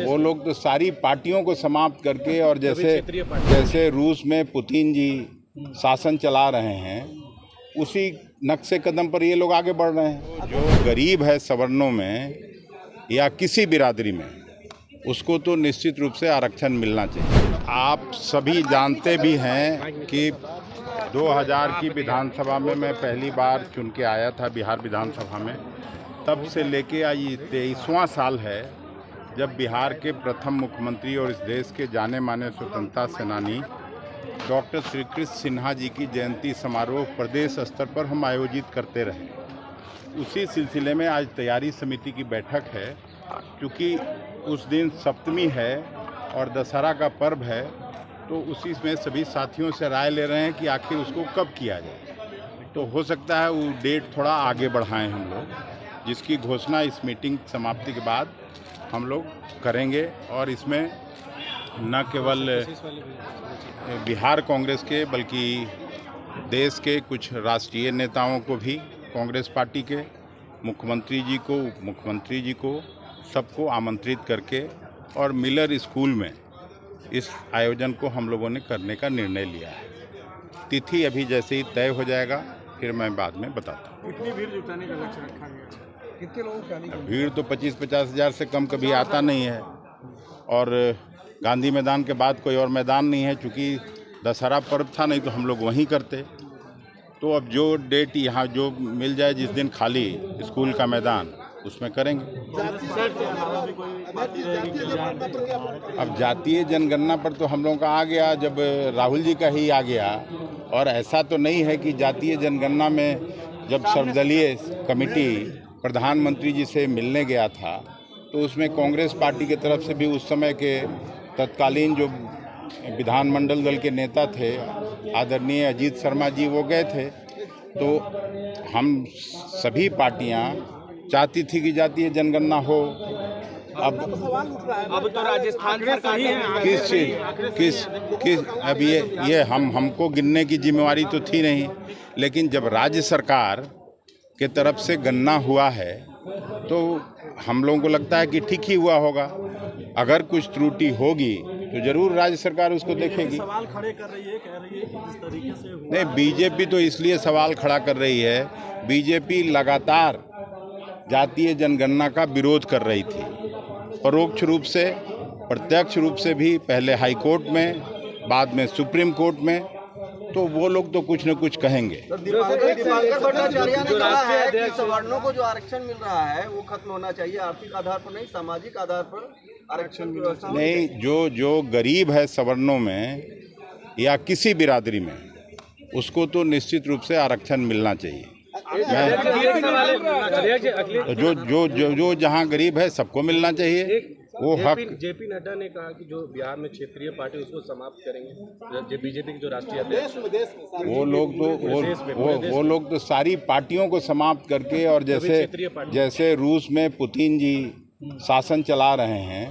वो लोग तो सारी पार्टियों को समाप्त करके और जैसे रूस में पुतिन जी शासन चला रहे हैं उसी नक्शे कदम पर ये लोग आगे बढ़ रहे हैं। जो गरीब है सवर्णों में या किसी बिरादरी में उसको तो निश्चित रूप से आरक्षण मिलना चाहिए। आप सभी जानते भी हैं कि 2000 की विधानसभा में मैं पहली बार चुन के आया था बिहार विधानसभा में। तब से लेके आज 23वां साल है जब बिहार के प्रथम मुख्यमंत्री और इस देश के जाने माने स्वतंत्रता सेनानी डॉक्टर श्री कृष्ण सिन्हा जी की जयंती समारोह प्रदेश स्तर पर हम आयोजित करते रहे। उसी सिलसिले में आज तैयारी समिति की बैठक है। क्योंकि उस दिन सप्तमी है और दशहरा का पर्व है, तो उसी में सभी साथियों से राय ले रहे हैं कि आखिर उसको कब किया जाए। तो हो सकता है वो डेट थोड़ा आगे बढ़ाएं हम लोग, जिसकी घोषणा इस मीटिंग समाप्ति के बाद हम लोग करेंगे। और इसमें न केवल बिहार कांग्रेस के बल्कि देश के कुछ राष्ट्रीय नेताओं को भी, कांग्रेस पार्टी के मुख्यमंत्री जी को, उप मुख्यमंत्री जी को, सबको आमंत्रित करके और मिलर स्कूल में इस आयोजन को हम लोगों ने करने का निर्णय लिया है। तिथि अभी जैसे ही तय हो जाएगा फिर मैं बाद में बताता हूँ। कितनी भीड़ जुटाने का लक्ष्य रखा गया? कितने लोगों की भीड़ तो 25-50 हज़ार से कम कभी आता नहीं है। और गांधी मैदान के बाद कोई और मैदान नहीं है, चूँकि दशहरा पर्व था, नहीं तो हम लोग वहीं करते। तो अब जो डेट यहाँ जो मिल जाए, जिस दिन खाली स्कूल का मैदान, उसमें करेंगे। अब जातीय जनगणना पर तो हम लोगों का आ गया, जब राहुल जी का ही आ गया। और ऐसा तो नहीं है कि जातीय जनगणना में जब सर्वदलीय कमेटी प्रधानमंत्री जी से मिलने गया था तो उसमें कांग्रेस पार्टी की तरफ से भी उस समय के तत्कालीन जो विधानमंडल दल के नेता थे आदरणीय अजीत शर्मा जी, वो गए थे। तो हम सभी पार्टियां चाहती थी कि जातीय जनगणना हो। अब तो राजस्थान किस अब ये हमको गिनने की जिम्मेवारी तो थी नहीं, लेकिन जब राज्य सरकार के तरफ से गणना हुआ है तो हम लोगों को लगता है कि ठीक ही हुआ होगा। अगर कुछ त्रुटि होगी तो जरूर राज्य सरकार उसको देखेगी। सवाल खड़े कर रही है, कह रही है कि जिस तरीके से हुआ। नहीं, बीजेपी तो इसलिए सवाल खड़ा कर रही है, बीजेपी लगातार जातीय जनगणना का विरोध कर रही थी, परोक्ष रूप से, प्रत्यक्ष रूप से भी, पहले हाई कोर्ट में, बाद में सुप्रीम कोर्ट में। तो वो लोग तो कुछ न कुछ कहेंगे। दीपांकर भट्टाचार्य ने कहा है कि सवर्णों को जो आरक्षण मिल रहा है वो खत्म होना चाहिए, आर्थिक आधार पर नहीं, सामाजिक आधार पर आरक्षण की व्यवस्था नहीं, जो गरीब है सवर्णों में या किसी बिरादरी में उसको तो निश्चित रूप से आरक्षण मिलना चाहिए। जो जहाँ गरीब है सबको मिलना चाहिए वो हक। जेपी नड्डा ने कहा कि जो बिहार में क्षेत्रीय पार्टी उसको समाप्त करेंगे, बीजेपी के जो राष्ट्रीय अध्यक्ष, वो लोग तो सारी पार्टियों को समाप्त करके और जैसे रूस में पुतिन जी शासन चला रहे हैं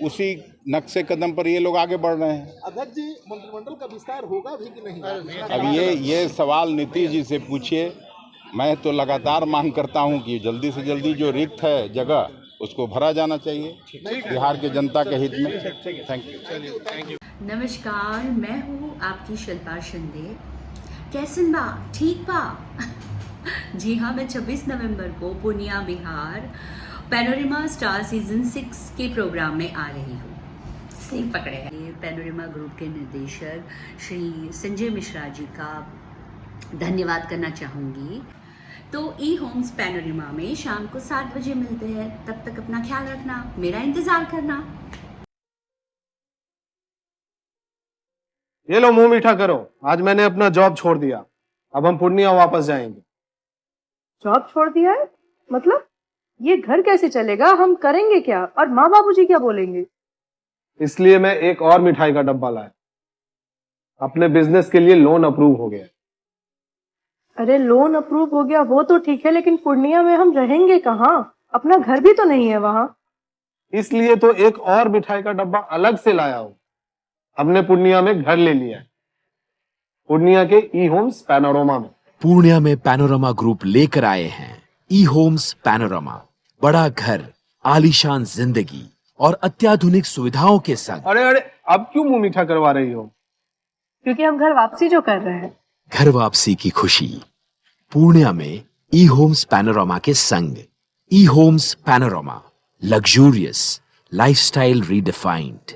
उसी नक्शे कदम पर ये लोग आगे बढ़ रहे हैं। अध्यक्ष जी, मंत्रिमंडल का विस्तार होगा भी कि नहीं? अब ये सवाल नीतीश जी से पूछिए। मैं तो लगातार मांग करता हूं कि जल्दी से जल्दी जो रिक्त है जगह उसको भरा जाना चाहिए बिहार के जनता के हित में। Thank you. नमस्कार, मैं हूँ आपकी शिल्पा शिंदे। कैसन बा? ठीक बा? जी हाँ, मैं 26 नवंबर को Purnia Bihar panorama star season 6 के प्रोग्राम में आ रही हूँ। सीट पकड़े हैं। ये पैनोरमा ग्रुप के निर्देशक श्री संजय मिश्रा जी का धन्यवाद करना चाहूँगी। तो ई होम्स पैनोरमा में शाम को 7 बजे मिलते हैं। तब तक अपना ख्याल रखना, मेरा इंतजार करना। ये लो, मुंह मीठा करो। आज मैंने अपना जॉब छोड़ दिया, अब हम पूर्णिया वापस जाएंगे। जॉब छोड़ दिया है? मतलब ये घर कैसे चलेगा? हम करेंगे क्या? और माँ बाबूजी क्या बोलेंगे? इसलिए मैं एक और मिठाई का डब्बा लाया। अपने बिजनेस के लिए लोन अप्रूव हो गया। अरे लोन अप्रूव हो गया वो तो ठीक है, लेकिन पूर्णिया में हम रहेंगे कहाँ? अपना घर भी तो नहीं है वहाँ। इसलिए तो एक और मिठाई का डब्बा अलग से लाया हूँ। हमने पूर्णिया में घर ले लिया है, पूर्णिया के ई होम्स पैनोरमा में। पूर्णिया में पैनोरमा ग्रुप लेकर आए हैं ई होम्स पैनोरमा। बड़ा घर, आलीशान जिंदगी और अत्याधुनिक सुविधाओं के संग अरे अरे, अब क्यों मुंह मीठा करवा रही हो? क्योंकि हम घर वापसी जो कर रहे हैं। घर वापसी की खुशी पूर्णिया में ई होम्स पैनोरामा के संग। ई homes panorama, luxurious lifestyle redefined.